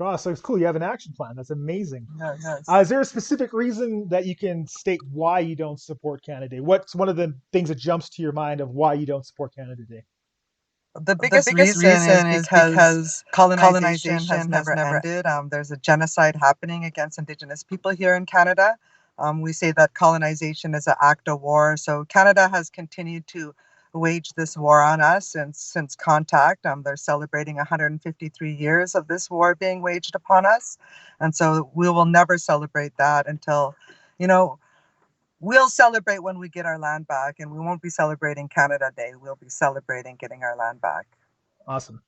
Oh, so it's cool. You have an action plan. That's amazing. Yes. Is there a specific reason that you can state why you don't support Canada Day? What's one of the things that jumps to your mind of why you don't support Canada Day? The The biggest biggest reason is reason is because because colonization has colonization has never never. ended. There's a genocide happening against Indigenous people here in Canada. We say that colonization is an act of war. So Canada has continued to wage this war on us since contact. They're celebrating 153 years of this war being waged upon us, and so we will never celebrate that until, you know, we'll celebrate when we get our land back, and we won't be celebrating Canada Day. We'll be celebrating getting our land back. Awesome.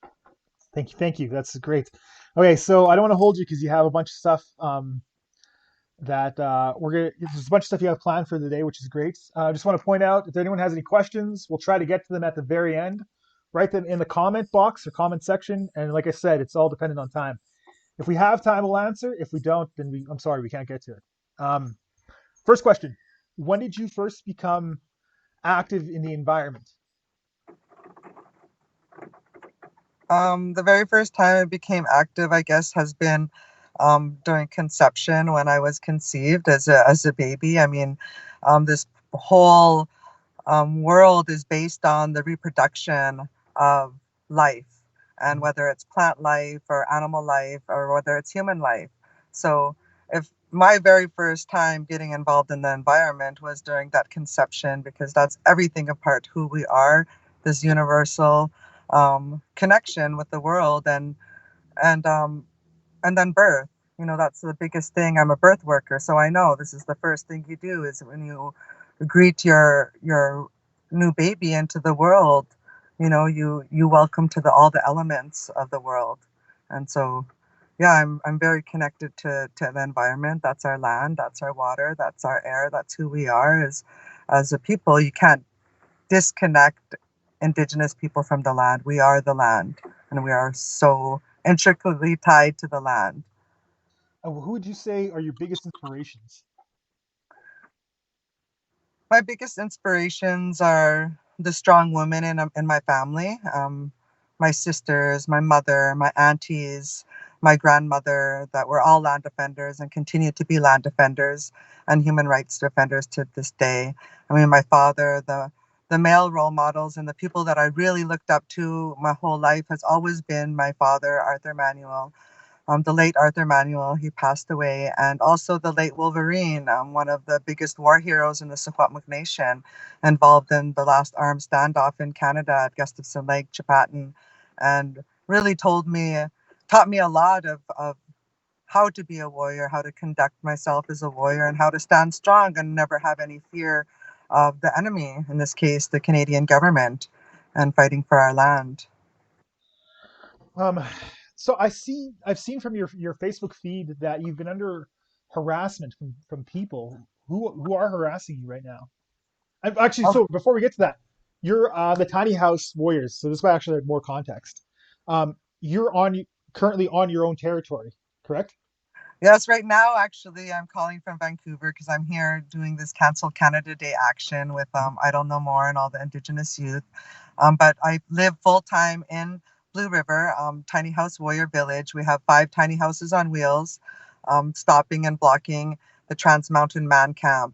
Thank you. Thank you. That's great. Okay, so I don't want to hold you because you have a bunch of stuff that we're gonna. There's a bunch of stuff you have planned for the day, which is great. I just want to point out if anyone has any questions, we'll try to get to them at the very end. Write them in the comment box or comment section, and like I said, it's all dependent on time. If we have time, we'll answer. If we don't, then I'm sorry, we can't get to it. Um, First question: when did you first become active in the environment? The very first time I became active, I guess, has been during conception when I was conceived as a baby. I mean, this whole world is based on the reproduction of life, and whether it's plant life or animal life or whether it's human life. So, if my very first time getting involved in the environment was during that conception, because that's everything apart who we are, this universal connection with the world, and um, and then birth. You know, that's the biggest thing. I'm a birth worker, so I know this is the first thing you do is when you greet your new baby into the world. You know, you welcome to the all the elements of the world, and so yeah, I'm very connected to the environment. That's our land, that's our water, that's our air, that's who we are as a people. You can't disconnect Indigenous people from the land. We are the land, and we are so intricately tied to the land. Who would you say are your biggest inspirations? My biggest inspirations are the strong women in my family, my sisters, my mother, my aunties, my grandmother, that were all land defenders and continue to be land defenders and human rights defenders to this day. I mean, my father, the male role models and the people that I really looked up to my whole life has always been my father, Arthur Manuel, the late Arthur Manuel, he passed away, and also the late Wolverine, one of the biggest war heroes in the Secwepemc Nation, involved in the last armed standoff in Canada at Gustafson Lake, Chipatan, and really taught me a lot of how to be a warrior, how to conduct myself as a warrior, and how to stand strong and never have any fear of the enemy, in this case, the Canadian government, and fighting for our land. Um, so I've seen from your Facebook feed that you've been under harassment from people who are harassing you right now. I've actually, Oh, so before we get to that, you're the Tiny House Warriors. So this might actually have more context. You're on currently on your own territory, correct? yes, right now, actually, I'm calling from Vancouver because I'm here doing this Cancel Canada Day action with I Don't Know More and all the Indigenous youth. But I live full time in Blue River, Tiny House Warrior Village. We have 5 tiny houses on wheels, stopping and blocking the Trans Mountain Man Camp.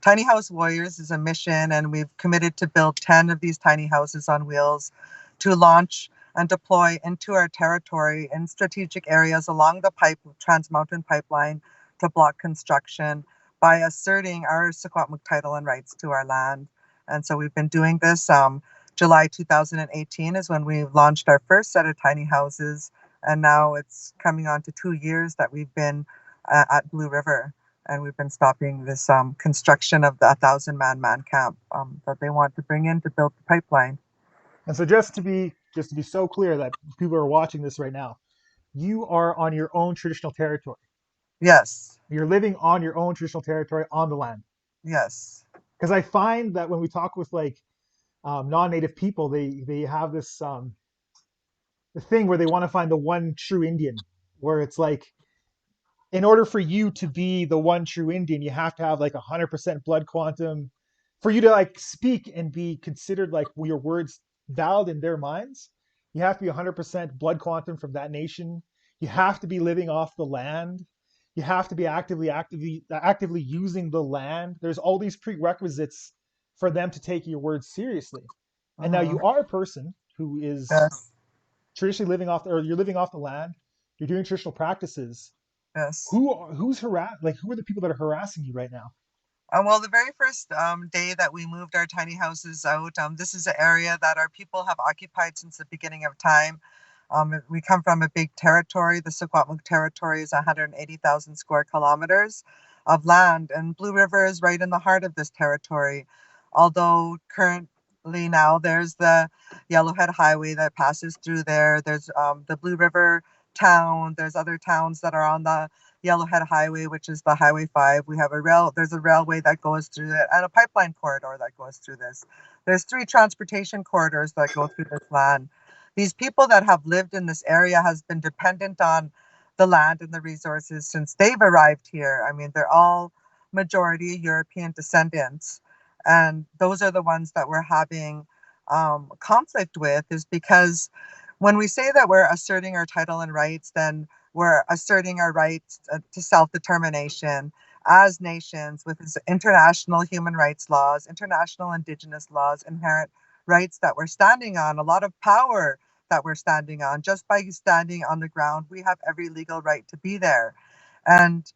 Tiny House Warriors is a mission, and we've committed to build 10 of these tiny houses on wheels to launch and deploy into our territory in strategic areas along the Trans Mountain Pipeline to block construction by asserting our Secwepemc title and rights to our land. And so we've been doing this. July 2018 is when we launched our first set of tiny houses, and now it's coming on to 2 years that we've been at Blue River, and we've been stopping this construction of the 1,000 man camp that they want to bring in to build the pipeline. And so just to be so clear that people are watching this right now, you are on your own traditional territory. Yes, You're living on your own traditional territory on the land. yes. Because I find that when we talk with like non-native people, they have this the thing where they want to find the one true Indian, where it's like in order for you to be the one true Indian, you have to have like 100% blood quantum. For you to like speak and be considered like your words valid in their minds, you have to be 100% blood quantum from that nation. You have to be living off the land. You have to be actively using the land. There's all these prerequisites for them to take your words seriously. And now Mm-hmm. you are a person who is Yes. traditionally living off, or you're living off the land. You're doing traditional practices. Yes. Who are the people that are harassing you right now? Well, the very first day that we moved our tiny houses out, this is an area that our people have occupied since the beginning of time. We come from a big territory. The Secwepemc territory is 180,000 square kilometers of land, and Blue River is right in the heart of this territory. Although currently now there's the Yellowhead Highway that passes through there. There's the Blue River town. There's other towns that are on the Yellowhead Highway, which is the Highway 5. We have there's a railway that goes through it and a pipeline corridor that goes through this. There's 3 transportation corridors that go through this land. These people that have lived in this area has been dependent on the land and the resources since they've arrived here. I mean, they're all majority European descendants. And those are the ones that we're having conflict with, is because when we say that we're asserting our title and rights, then we're asserting our rights to self-determination as nations with international human rights laws, international indigenous laws, inherent rights that we're standing on, a lot of power that we're standing on. Just by standing on the ground, we have every legal right to be there. And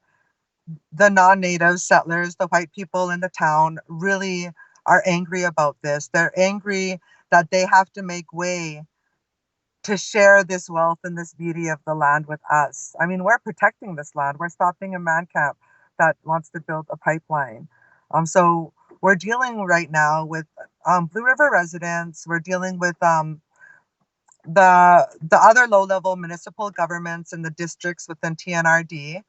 the non-native settlers, the white people in the town, really are angry about this. They're angry that they have to make way to share this wealth and this beauty of the land with us. I mean, we're protecting this land. We're stopping a man camp that wants to build a pipeline. So we're dealing right now with Blue River residents. We're dealing with the other low-level municipal governments in the districts within TNRD,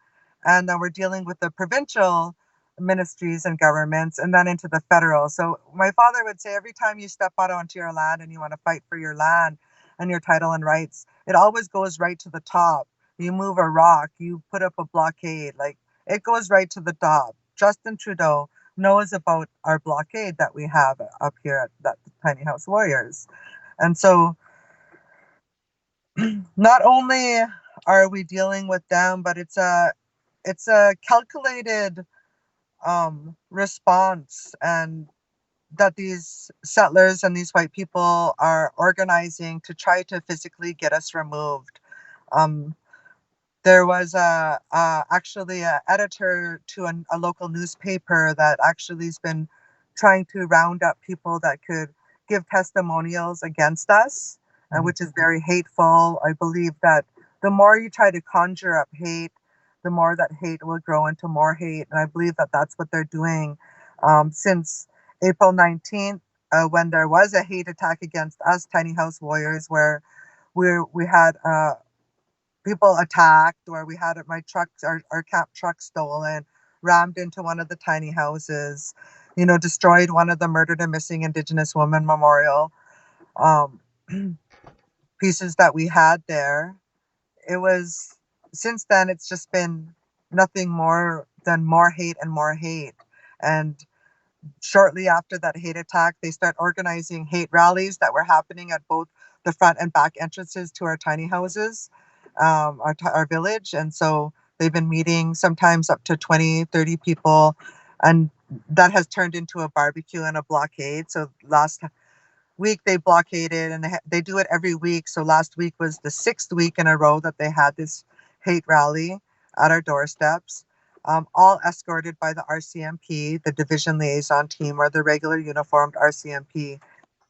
and then we're dealing with the provincial ministries and governments, and then into the federal. So my father would say, every time you step out onto your land and you want to fight for your land and your title and rights, it always goes right to the top. You move a rock, you put up a blockade, like it goes right to the top. Justin Trudeau knows about our blockade that we have up here at that Tiny House Warriors. And so not only are we dealing with them, but it's a calculated response, and that these settlers and these white people are organizing to try to physically get us removed. Um, there was actually a editor to a local newspaper that actually has been trying to round up people that could give testimonials against us, Mhm. which is very hateful. I believe that the more you try to conjure up hate, the more that hate will grow into more hate. And I believe that that's what they're doing since April 19th, when there was a hate attack against us, Tiny House Warriors, where we had people attacked, or we had my trucks, our camp truck stolen, rammed into one of the tiny houses, destroyed one of the murdered and missing Indigenous women memorial um, pieces that we had there. It was, since then, it's just been nothing more than more hate and more hate. And shortly after that hate attack, they start organizing hate rallies that were happening at both the front and back entrances to our tiny houses, our village. And so they've been meeting sometimes up to 20, 30 people. And that has turned into a barbecue and a blockade. So last week they blockaded, and they do it every week. So last week was the 6th week in a row that they had this hate rally at our doorsteps, all escorted by the RCMP, the division liaison team, or the regular uniformed RCMP.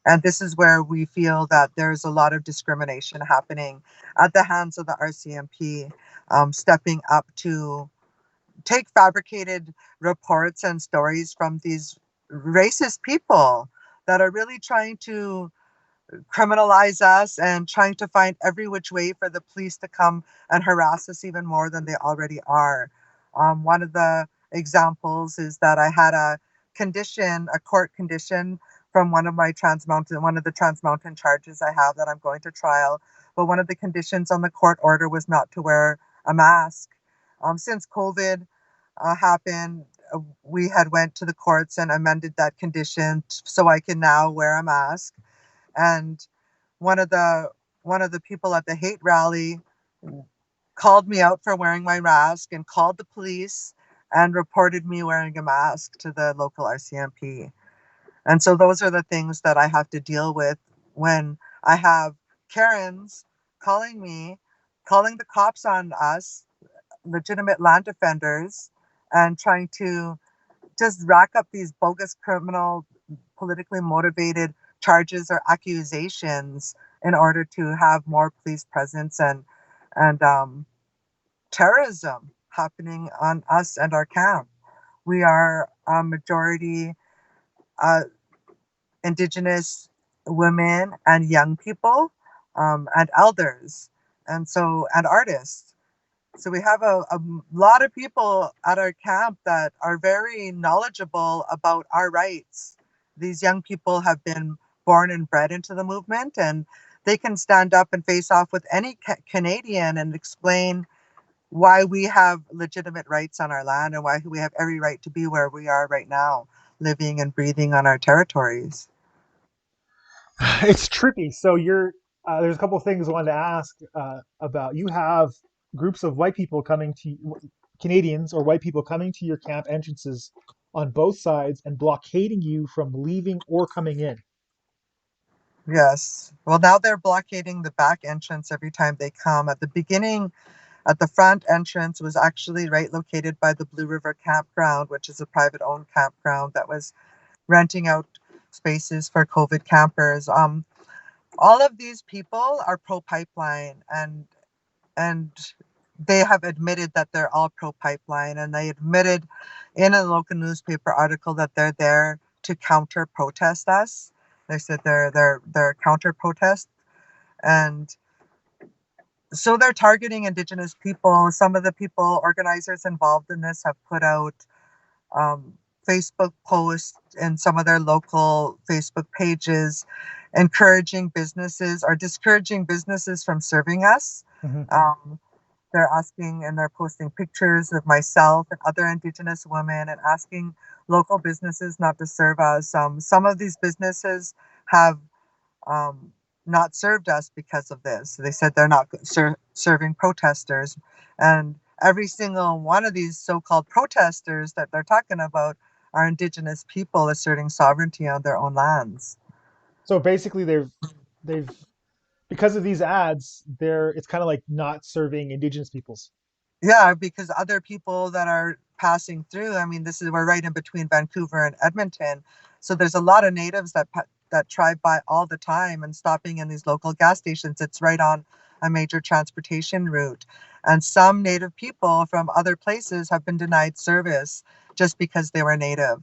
And this is where we feel that there's a lot of discrimination happening at the hands of the RCMP, stepping up to take fabricated reports and stories from these racist people that are really trying to criminalize us and trying to find every which way for the police to come and harass us even more than they already are. One of the examples is that I had a court condition from one of the Trans Mountain charges I have that I'm going to trial. But one of the conditions on the court order was not to wear a mask. Since COVID happened, we had went to the courts and amended that condition so I can now wear a mask. And one of the one of the people at the hate rally called me out for wearing my mask and called the police and reported me wearing a mask to the local RCMP. And so those are the things that I have to deal with when I have Karens calling me, calling the cops on us, legitimate land defenders, and trying to just rack up these bogus criminal, politically motivated charges or accusations in order to have more police presence and terrorism happening on us and our camp. We are a majority uh, Indigenous women and young people, and elders, and artists. So we have a lot of people at our camp that are very knowledgeable about our rights. These young people have been born and bred into the movement, and they can stand up and face off with any Canadian and explain why we have legitimate rights on our land and why we have every right to be where we are right now, living and breathing on our territories. It's tricky. So you're there's a couple of things I wanted to ask about. You have groups of white people coming to Canadians or white people coming to your camp entrances on both sides and blockading you from leaving or coming in. Yes. Well, now they're blockading the back entrance every time they come. At the beginning, at the front entrance was actually right located by the Blue River Campground, which is a private owned campground that was renting out spaces for COVID campers. All of these people are pro pipeline, and they have admitted that they're all pro pipeline, and they admitted in a local newspaper article that they're there to counter protest us. They said they're counter protest, and so they're targeting Indigenous people. Some of the people organizers involved in this have put out um, Facebook posts in some of their local Facebook pages, encouraging businesses or discouraging businesses from serving us. Hmm. Um, they're asking and they're posting pictures of myself and other Indigenous women and asking local businesses not to serve us. Some of these businesses have um, not served us because of this. They said they're not serving protesters. And every single one of these so called protesters that they're talking about are Indigenous people asserting sovereignty on their own lands. So basically, they've because of these ads, they're it's kind of like not serving Indigenous peoples. Yeah, because other people that are passing through, I mean, this is we're right in between Vancouver and Edmonton. So there's a lot of natives that drive by all the time and stopping in these local gas stations. It's right on a major transportation route. And some native people from other places have been denied service just because they were native.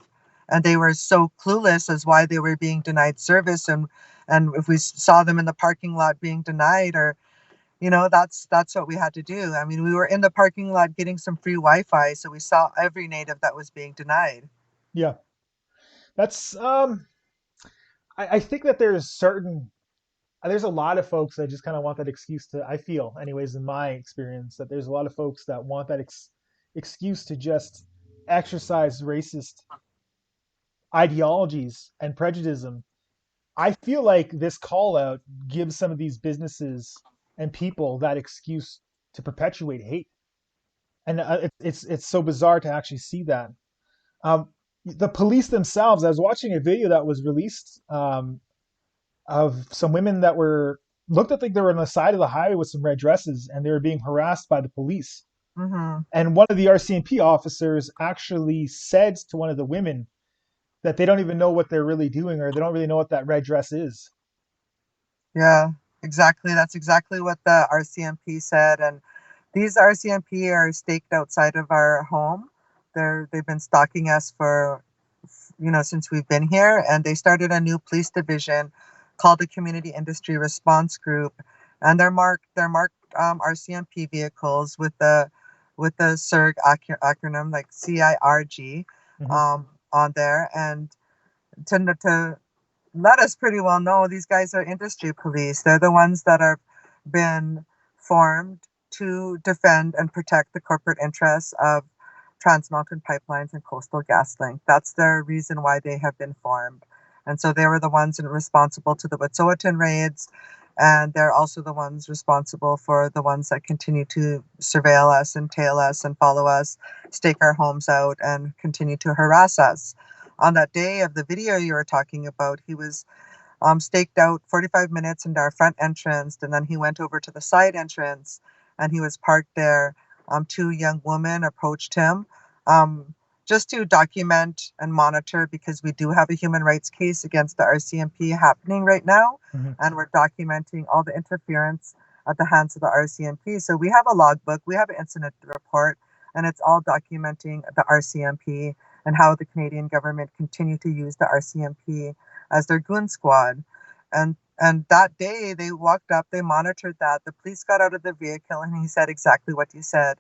And they were so clueless as why they were being denied service, and if we saw them in the parking lot being denied, or that's what we had to do. I mean, we were in the parking lot getting some free Wi-Fi, so we saw every native that was being denied. Yeah, that's I think that there's a lot of folks that just kind of want that excuse to, I feel anyways in my experience, that there's a lot of folks that want that excuse to just exercise racist ideologies and prejudice. I feel like this call out gives some of these businesses and people that excuse to perpetuate hate, and it's so bizarre to actually see that. The police themselves, I was watching a video that was released of some women that were looked like they were on the side of the highway with some red dresses, and they were being harassed by the police. Mm-hmm. And one of the RCMP officers actually said to one of the women that they don't even know what they're really doing, or they don't really know what that red dress is. Yeah, exactly. That's exactly what the RCMP said. And these RCMP are staked outside of our home. They've been stalking us for since we've been here, and they started a new police division called the Community Industry Response Group, and they're marked RCMP vehicles with the CIRG acronym, like CIRG, Hmm. on there, and to let us pretty well know these guys are industry police. They're the ones that have been formed to defend and protect the corporate interests of Trans Mountain Pipelines and Coastal GasLink. That's the reason why they have been formed. And so they were the ones responsible to the Wet'suwet'en raids And they're also the ones responsible for the ones that continue to surveil us and tail us and follow us, stake our homes out, and continue to harass us. On that day of the video you were talking about, he was staked out 45 minutes into our front entrance, and then he went over to the side entrance and he was parked there. Two young women approached him um, just to document and monitor, because we do have a human rights case against the RCMP happening right now, Hmm. and we're documenting all the interference at the hands of the RCMP. So we have a logbook, we have an incident report, and it's all documenting the RCMP and how the Canadian government continue to use the RCMP as their goon squad. And that day they walked up, they monitored that. The police got out of the vehicle and he said exactly what you said.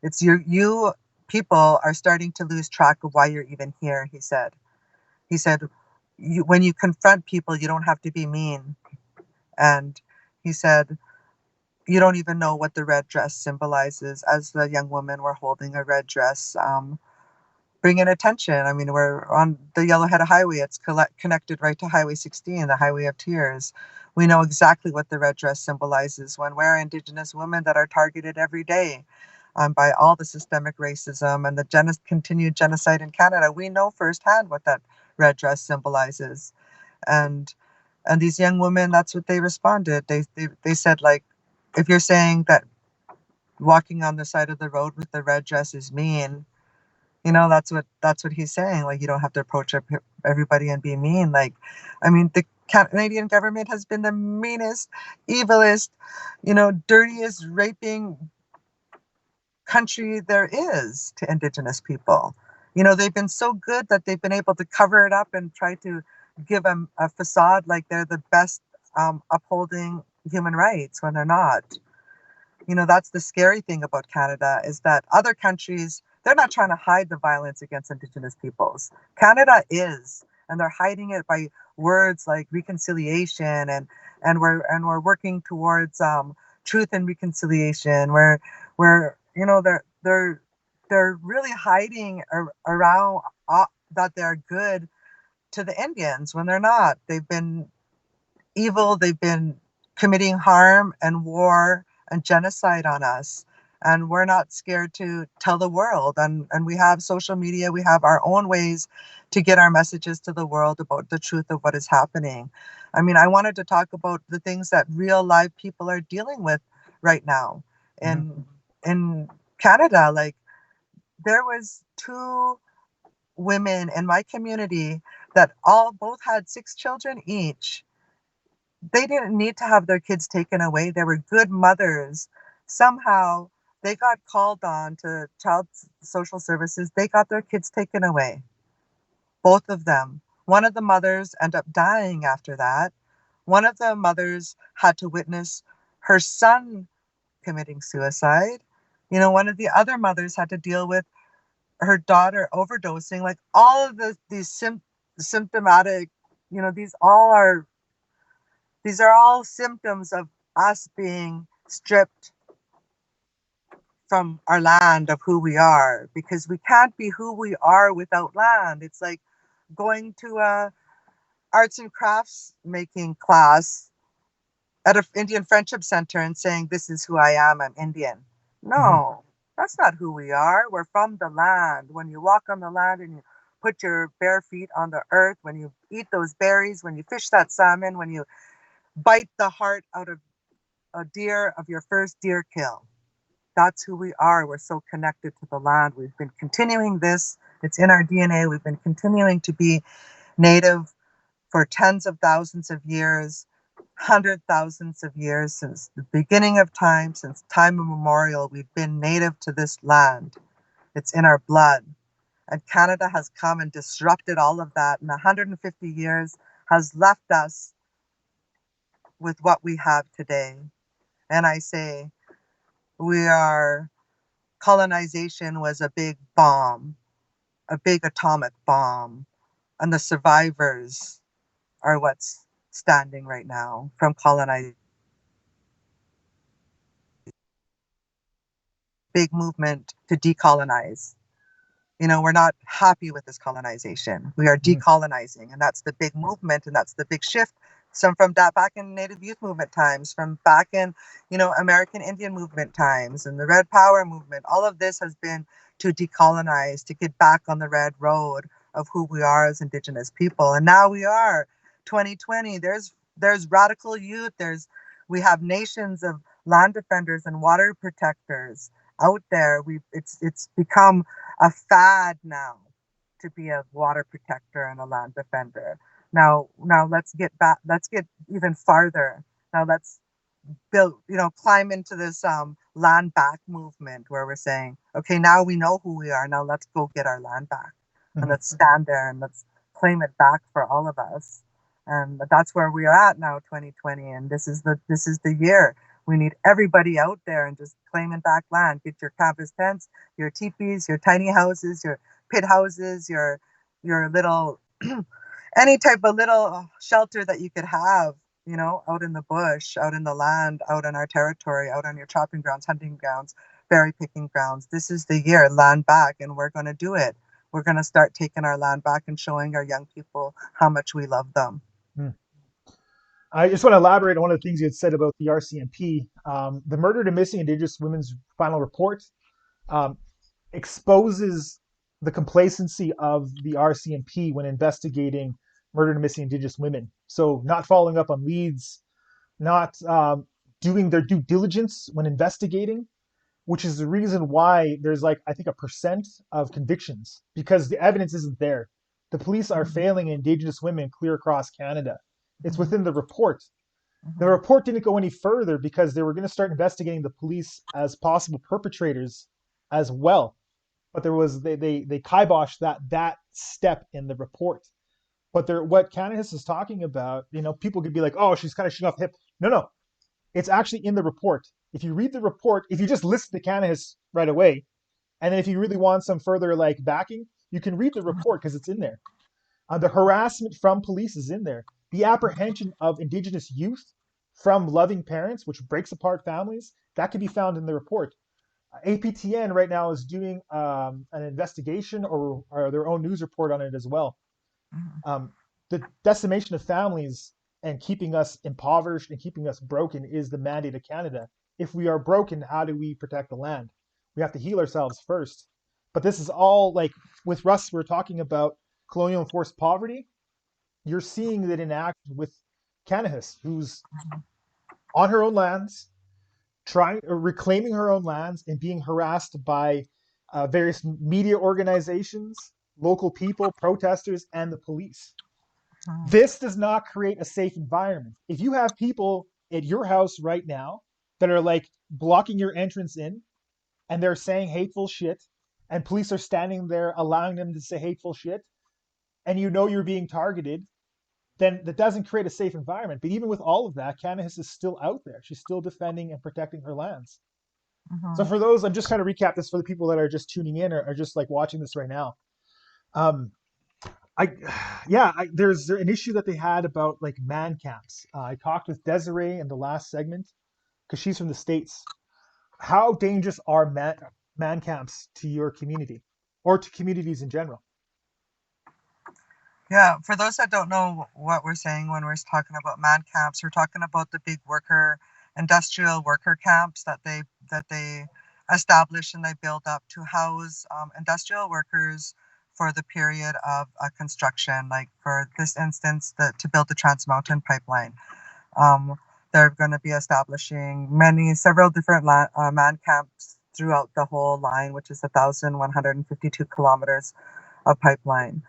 It's you people are starting to lose track of why you're even here, he said. He said, when you confront people, you don't have to be mean. And he said, you don't even know what the red dress symbolizes, as the young women were holding a red dress. Bringing attention. I mean, we're on the Yellowhead Highway. It's connected right to Highway 16, the Highway of Tears. We know exactly what the red dress symbolizes when we're Indigenous women that are targeted every day by all the systemic racism and the continued genocide in Canada. We know firsthand what that red dress symbolizes. And and these young women, that's what they responded. They said, like, if you're saying that walking on the side of the road with the red dress is mean, that's what he's saying. Like, you don't have to approach everybody and be mean. Like, I mean, the Canadian government has been the meanest, evilest, dirtiest, raping country there is to Indigenous people. They've been so good that they've been able to cover it up and try to give them a facade like they're the best upholding human rights, when they're not. That's the scary thing about Canada, is that other countries, they're not trying to hide the violence against Indigenous peoples. Canada is, and they're hiding it by words like reconciliation, and we're working towards truth and reconciliation, where they're really hiding around that they're good to the Indians, when they're not. They've been evil. They've been committing harm and war and genocide on us. And we're not scared to tell the world. And we have social media, we have our own ways to get our messages to the world about the truth of what is happening. I mean, I wanted to talk about the things that real live people are dealing with right now Hmm. in Canada. Like, there was two women in my community that all both had 6 children each. They didn't need to have their kids taken away. They were good mothers. Somehow they got called on to child social services. They got their kids taken away, both of them. One of the mothers ended up dying after that. One of the mothers had to witness her son committing suicide. One of the other mothers had to deal with her daughter overdosing. Like, all of these symptomatic, these are all symptoms of us being stripped from our land of who we are, because we can't be who we are without land. It's like going to a arts and crafts making class at an Indian Friendship Center and saying, "This is who I am, I'm Indian." Hmm. No, that's not who we are. We're from the land. When you walk on the land and you put your bare feet on the earth, when you eat those berries, when you fish that salmon, when you bite the heart out of a deer, of your first deer kill. That's who we are. We're so connected to the land. We've been continuing this. It's in our DNA. We've been continuing to be native for tens of thousands of years, hundred thousands of years, since the beginning of time, since time immemorial. We've been native to this land. It's in our blood. And Canada has come and disrupted all of that. And 150 years has left us with what we have today. And I say, we are colonization was a big bomb, a big atomic bomb, and the survivors are what's standing right now from colonization. Big movement to decolonize. We're not happy with this colonization. We are Hmm. decolonizing, and that's the big movement, and that's the big shift some from that back in Native Youth Movement times, from back in, American Indian Movement times and the Red Power movement. All of this has been to decolonize, to get back on the red road of who we are as Indigenous people. And now we are 2020. There's radical youth. We have nations of land defenders and water protectors out there. It's become a fad now to be a water protector and a land defender. Now let's get back. Let's get even farther. Now let's build, climb into this land back movement where we're saying, okay, now we know who we are. Now let's go get our land back, and Mhm. let's stand there and let's claim it back for all of us. And that's where we are at now, 2020, and this is the year. We need everybody out there and just claiming back land. Get your canvas tents, your teepees, your tiny houses, your pit houses, your little any type of little shelter that you could have, out in the bush, out in the land, out in our territory, out on your chopping grounds, hunting grounds, berry picking grounds. This is the year, land back, and we're going to do it. We're going to start taking our land back and showing our young people how much we love them. Mm. I just want to elaborate on one of the things you had said about the RCMP. The Murdered and Missing Indigenous Women's final report um, exposes the complacency of the RCMP when investigating murdered and missing Indigenous women. So, not following up on leads, not doing their due diligence when investigating, which is the reason why there's like, I think, a percent of convictions because the evidence isn't there. The police are Mhm, failing Indigenous women clear across Canada. It's mhm, within the report. The mhm, report didn't go any further because they were going to start investigating the police as possible perpetrators as well. But they kiboshed that step in the report. But what Kanahus is talking about, people could be like, oh, she's kind of shooting off hip. No, no, it's actually in the report. If you read the report, if you just listen to Kanahus right away, and then if you really want some further like backing, you can read the report because it's in there. The harassment from police is in there. The apprehension of Indigenous youth from loving parents, which breaks apart families, that can be found in the report. APTN right now is doing an investigation or their own news report on it as well. mhm, Um, the decimation of families and keeping us impoverished and keeping us broken is the mandate of Canada. If we are broken, how do we protect the land? We have to heal ourselves first. But this is all like with Russ, we're talking about colonial enforced poverty. You're seeing that in action with Kanahus, who's on her own lands, trying or reclaiming her own lands and being harassed by various media organizations, local people, protesters, and the police. mhm, This does not create a safe environment. If you have people at your house right now that are like blocking your entrance in and they're saying hateful shit, and police are standing there allowing them to say hateful shit, and you know you're being targeted, then that doesn't create a safe environment. But even with all of that, Kanahus is still out there. She's still defending and protecting her lands. So mhm. for those, I'm just trying to recap this for the people that are just tuning in or are just like watching this right now. Um, I, yeah, there's an issue that they had about like man camps. I talked with Desiree in the last segment because she's from the States. How dangerous are man camps to your community or to communities in general? Yeah, for those that don't know what we're saying when we're talking about man camps, we're talking about the big industrial worker camps that they establish and they build up to house industrial workers for the period of construction. Like for this instance, to build the Trans Mountain pipeline. Um, they're going to be establishing several different man camps throughout the whole line, which is 1,152 kilometers of pipeline.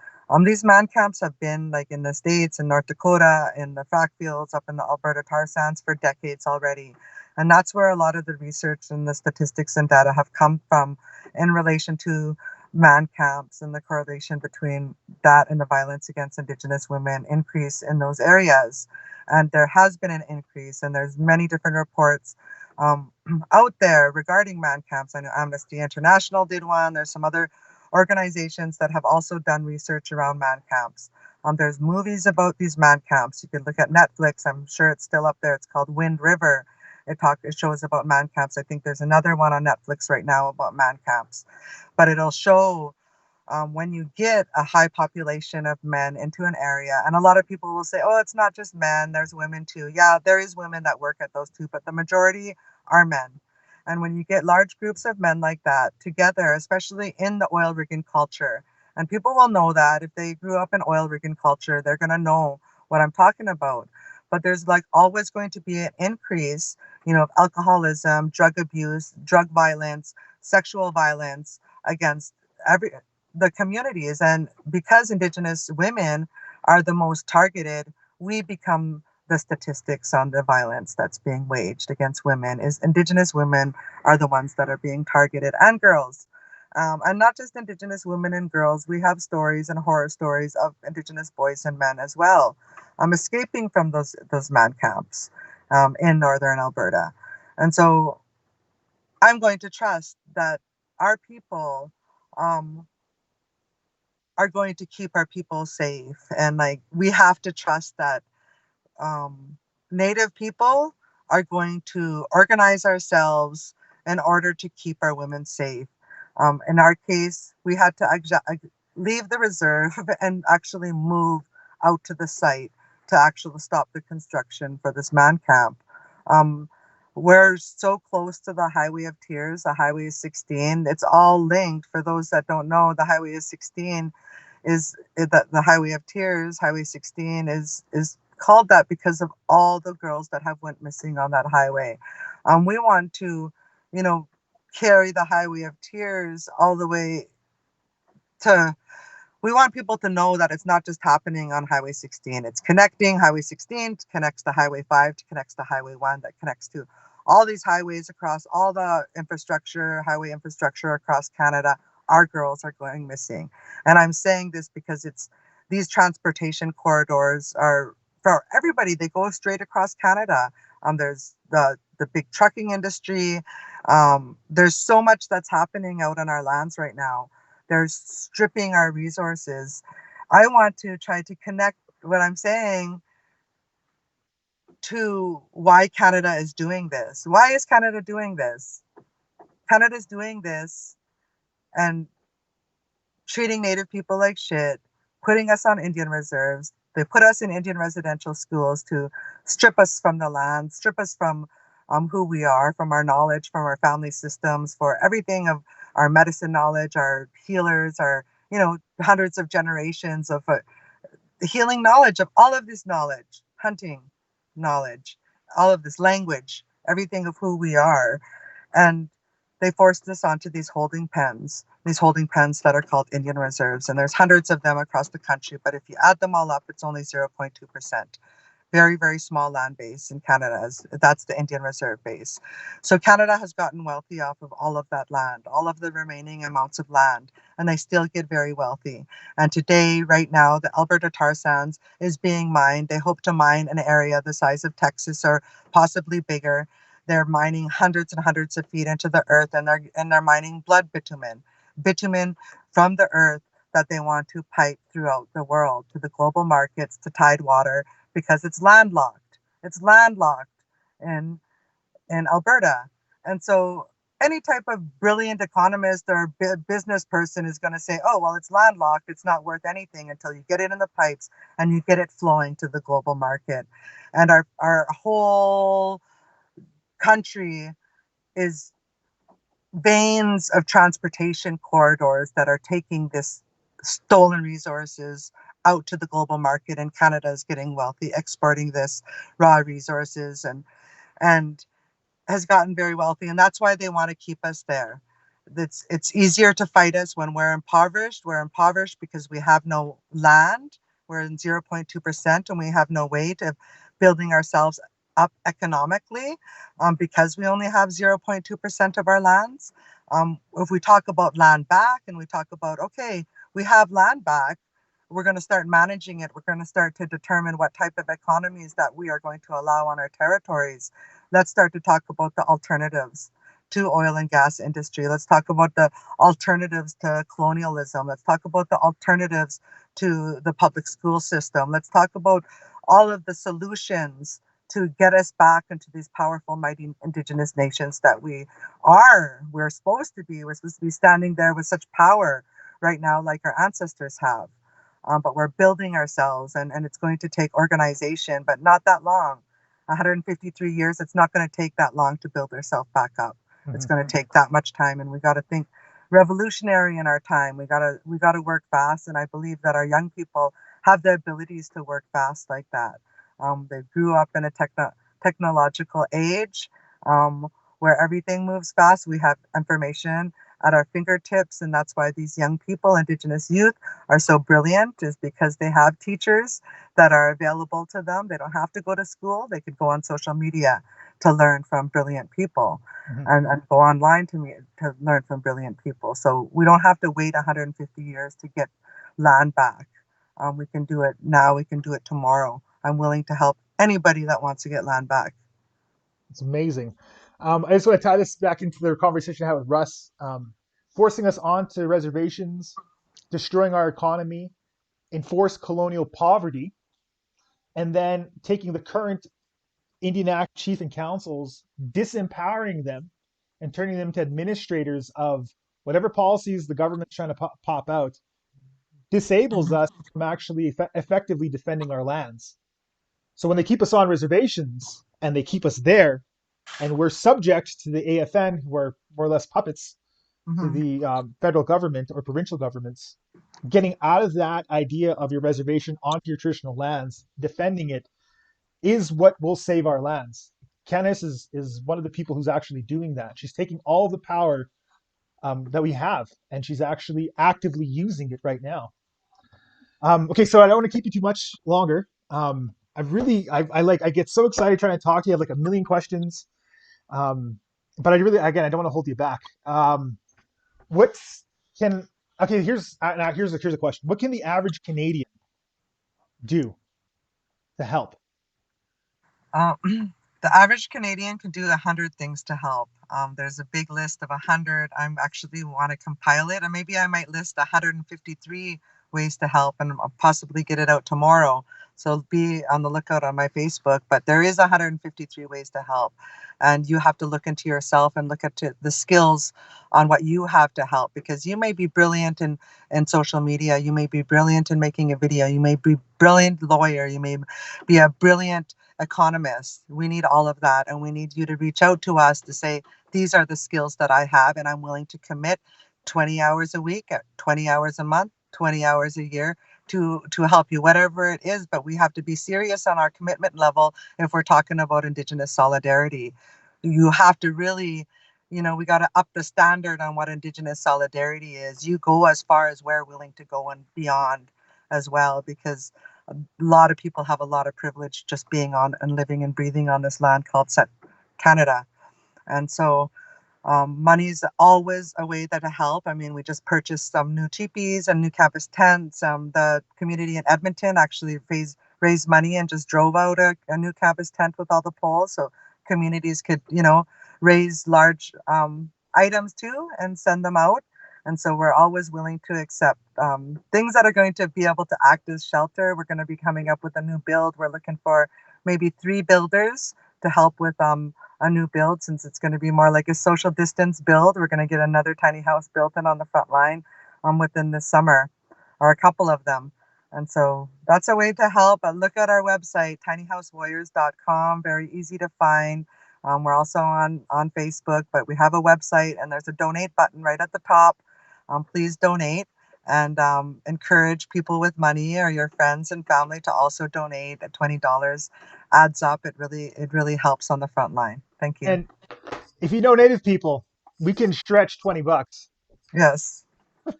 These man camps have been like in the States, in North Dakota, in the frac fields, up in the Alberta tar sands for decades already. And that's where a lot of the research and the statistics and data have come from in relation to man camps and the correlation between that and the violence against Indigenous women increase in those areas. And there has been an increase, and there's many different reports um, out there regarding man camps. I know Amnesty International did one. There's some other organizations that have also done research around man camps. There's movies about these man camps. You can look at Netflix. I'm sure it's still up there. It's called Wind River. It shows about man camps. I think there's another one on Netflix right now about man camps, but it'll show when you get a high population of men into an area, and a lot of people will say, oh, it's not just men, there's women too. Yeah, there is women that work at those too, but the majority are men. And when you get large groups of men like that together, especially in the oil rigging culture, and people will know that if they grew up in oil rigging culture, they're going to know what I'm talking about. But there's like always going to be an increase, of alcoholism, drug abuse, drug violence, sexual violence against every the communities. And because Indigenous women are the most targeted, we become the statistics on the violence that's being waged against women. Is Indigenous women are the ones that are being targeted, and girls. And not just Indigenous women and girls, we have stories and horror stories of Indigenous boys and men as well, escaping from those man camps in northern Alberta. And so I'm going to trust that our people um, are going to keep our people safe. And like, we have to trust that um, Native people are going to organize ourselves in order to keep our women safe. In our case, we had to leave the reserve and actually move out to the site to actually stop the construction for this man camp. Um, we're so close to the Highway of Tears, the Highway 16. It's all linked. For those that don't know, the Highway is 16 is the Highway of Tears, Highway 16 is called that because of all the girls that have went missing on that highway. We want to, you know, carry the Highway of Tears all the way to. We want people to know that it's not just happening on Highway 16. It's connecting Highway 16 connects to Highway 5 to connects to Highway 1 that connects to all these highways across all the infrastructure, highway infrastructure across Canada. Our girls are going missing. And I'm saying this because it's these transportation corridors are for everybody. They go straight across Canada. There's the big trucking industry. There's so much that's happening out on our lands right now. They're stripping our resources. I want to try to connect what I'm saying to why Canada is doing this. Why is Canada doing this? Canada's doing this and treating Native people like shit, putting us on Indian reserves. They put us in Indian residential schools to strip us from the land, strip us from who we are, from our knowledge, from our family systems, for everything of our medicine knowledge, our healers, our hundreds of generations of the healing knowledge of all of this knowledge, hunting knowledge, all of this language, everything of who we are. And they forced us onto these holding pens that are called Indian reserves. And there's hundreds of them across the country. But if you add them all up, it's only 0.2%. Very, very small land base in Canada. That's the Indian Reserve base. So Canada has gotten wealthy off of all of that land, all of the remaining amounts of land, and they still get very wealthy. And today, right now, the Alberta tar sands is being mined. They hope to mine an area the size of Texas or possibly bigger. They're mining hundreds and hundreds of feet into the earth, and they're mining blood bitumen, bitumen from the earth that they want to pipe throughout the world to the global markets, to Tidewater, because it's landlocked. It's landlocked in Alberta. And so any type of brilliant economist or business person is going to say, oh, well, it's landlocked. It's not worth anything until you get it in the pipes and you get it flowing to the global market. And our whole country is veins of transportation corridors that are taking this stolen resources out to the global market, and Canada is getting wealthy exporting this raw resources and has gotten very wealthy, and that's why they want to keep us there. It's easier to fight us when we're impoverished. We're impoverished because we have no land. We're in 0.2%, and we have no way to building ourselves up economically because we only have 0.2% of our lands. If we talk about land back and we talk about, okay, we have land back, we're going to start managing it. We're going to start to determine what type of economies that we are going to allow on our territories. Let's start to talk about the alternatives to oil and gas industry. Let's talk about the alternatives to colonialism. Let's talk about the alternatives to the public school system. Let's talk about all of the solutions to get us back into these powerful, mighty Indigenous nations that we're supposed to be. We're supposed to be standing there with such power. right now like our ancestors have. But we're building ourselves, and it's going to take organization, but not that long. 153 years, it's not going to take that long to build ourselves back up. It's Hmm. going to take that much time, and we got to think revolutionary in our time. We got to work fast, and I believe that our young people have the abilities to work fast like that. They grew up in a technological age, where everything moves fast. We have information at our fingertips, and that's why these young people, Indigenous youth, are so brilliant, is because they have teachers that are available to them. They don't have to go to school. They could go on social media to learn from brilliant people, Hmm. and go online to learn from brilliant people. So we don't have to wait 150 years to get land back. We can do it now. We can do it tomorrow. I'm willing to help anybody that wants to get land back. It's amazing. I just want to tie this back into the conversation I had with Russ. Forcing us onto reservations, destroying our economy, enforced colonial poverty, and then taking the current Indian Act chief and councils, disempowering them, and turning them to administrators of whatever policies the government's trying to pop out, disables us from actually effectively defending our lands. So when they keep us on reservations and they keep us there, and we're subject to the AFN, who are more or less puppets to Hmm. the federal government or provincial governments, getting out of that idea of your reservation onto your traditional lands, defending it, is what will save our lands. Kanahus is one of the people who's actually doing that. She's taking all of the power that we have, and she's actually actively using it right now. Okay, so I don't want to keep you too much longer. I get so excited trying to talk to you. I have like a million questions, um, but again, I don't want to hold you back. What's can okay? Here's a question. What can the average Canadian do to help? Um, the average Canadian can do 100 things to help. There's a big list of 100. I'm actually want to compile it, and maybe I might list 153 ways to help, and possibly get it out tomorrow. So be on the lookout on my Facebook. But there is 153 ways to help, and you have to look into yourself and look at the skills on what you have to help, because you may be brilliant in social media, you may be brilliant in making a video, you may be brilliant lawyer, you may be a brilliant economists. We need all of that. And we need you to reach out to us to say, these are the skills that I have, and I'm willing to commit 20 hours a week, 20 hours a month, 20 hours a year to help you, whatever it is. But we have to be serious on our commitment level if we're talking about Indigenous solidarity. You have to really, we got to up the standard on what Indigenous solidarity is. You go as far as we're willing to go and beyond as well, because a lot of people have a lot of privilege just being on and living and breathing on this land called Canada. And so money's always a way that to help. I mean, we just purchased some new teepees and new campus tents. The community in Edmonton actually raised money and just drove out a new campus tent with all the poles, so communities could, raise large items too and send them out. And so we're always willing to accept things that are going to be able to act as shelter. We're going to be coming up with a new build. We're looking for maybe 3 builders to help with a new build, since it's going to be more like a social distance build. We're going to get another tiny house built in on the front line within this summer, or a couple of them. And so that's a way to help. Look at our website, tinyhousewarriors.com. Very easy to find. We're also on Facebook, but we have a website, and there's a donate button right at the top. Please donate, and encourage people with money or your friends and family to also donate. At $20 adds up. It really helps on the front line. Thank you. And if you know Native people, we can stretch $20. Yes.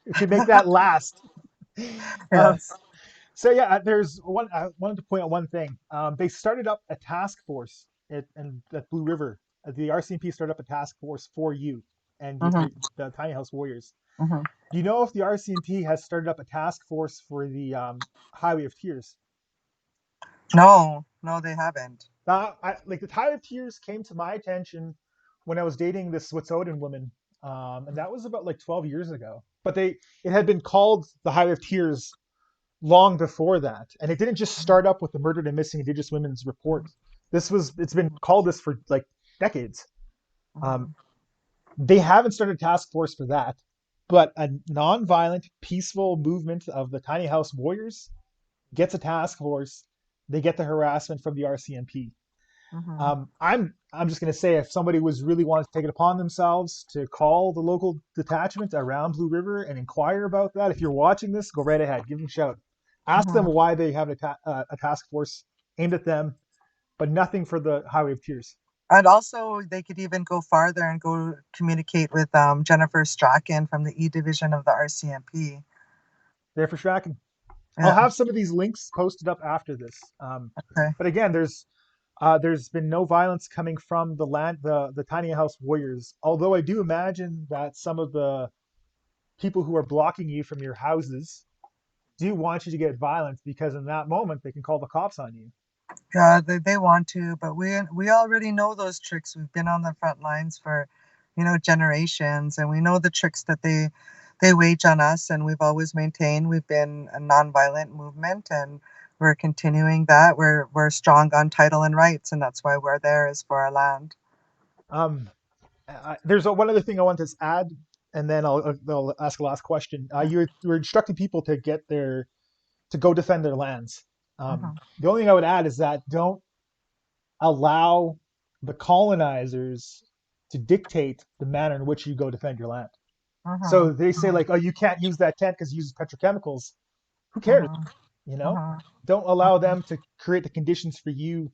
We can make that last. Um, Yes. so yeah, there's one. I wanted to point out one thing. They started up a task force at Blue River. The RCMP started up a task force for you and Hmm. the Tiny House Warriors. Hmm. Do you know if the RCMP has started up a task force for the Highway of Tears? No, no, they haven't. Like the Highway of Tears came to my attention when I was dating this Wet'suwet'en woman, and that was about like 12 years ago. But it had been called the Highway of Tears long before that, and it didn't just start up with the Murdered and Missing Indigenous Women's Report. It's been called this for like decades. Um, Hmm. they haven't started a task force for that. but a non-violent, peaceful movement of the tiny house warriors gets a task force. They get the harassment from the RCMP. Mm-hmm. I'm just going to say if somebody was really wanting to take it upon themselves to call the local detachment around Blue River and inquire about that, if you're watching this, go right ahead, give them a shout, ask them Mm-hmm. why they have a task force aimed at them, but nothing for the Highway of Tears. And also, they could even go farther and go communicate with Jennifer Strachan from the E Division of the RCMP. There for tracking. I'll Yeah. have some of these links posted up after this. Okay. But again, there's been no violence coming from the tiny house warriors. Although I do imagine that some of the people who are blocking you from your houses do want you to get violent because in that moment they can call the cops on you. Yeah, they want to, but we already know those tricks. We've been on the front lines for, generations, and we know the tricks that they wage on us. And we've always maintained we've been a nonviolent movement, and we're continuing that. We're strong on title and rights, and that's why we're there is for our land. Um, there's one other thing I want to add, and then I'll ask a last question. You were instructing people to go defend their lands. Mm-hmm, The only thing I would add is that don't allow the colonizers to dictate the manner in which you go defend your land. mm-hmm, So they say like, oh, you can't use that tent because it uses petrochemicals. Who cares? mm-hmm, You know, mm-hmm, don't allow them to create the conditions for you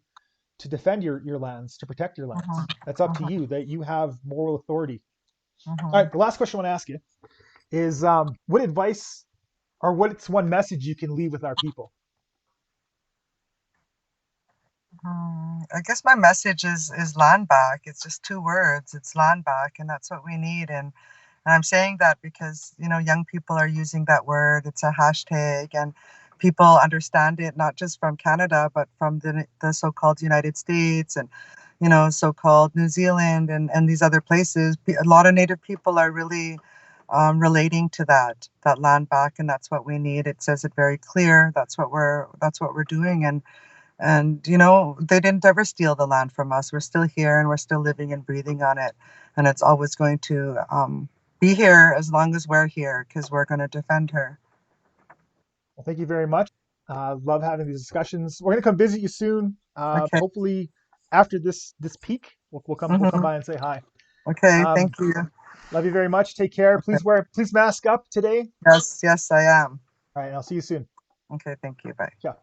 to defend your lands, to protect your lands. That's up to mm-hmm, you. That you have moral authority. All mm-hmm. right. The last question I want to ask you is, what advice or what's one message you can leave with our people? I guess my message is land back. It's just two words. It's land back, and that's what we need. And I'm saying that because, young people are using that word. It's a hashtag, and people understand it not just from Canada, but from the so-called United States and, so-called New Zealand and these other places. A lot of Native people are really relating to that land back, and that's what we need. It says it very clear. That's what we're doing, and they didn't ever steal the land from us. We're still here, and we're still living and breathing on it, and it's always going to be here as long as we're here because we're going to defend her. Well, thank you very much. Love having these discussions. We're gonna come visit you soon. Okay. Hopefully after this peak, we'll come Hmm. by and say hi. Okay. Um, Thank you. love you very much. Take care. Okay. Please mask up today. Yes. Yes, I am. All right, and I'll see you soon. Okay. Thank you. Bye. Ciao.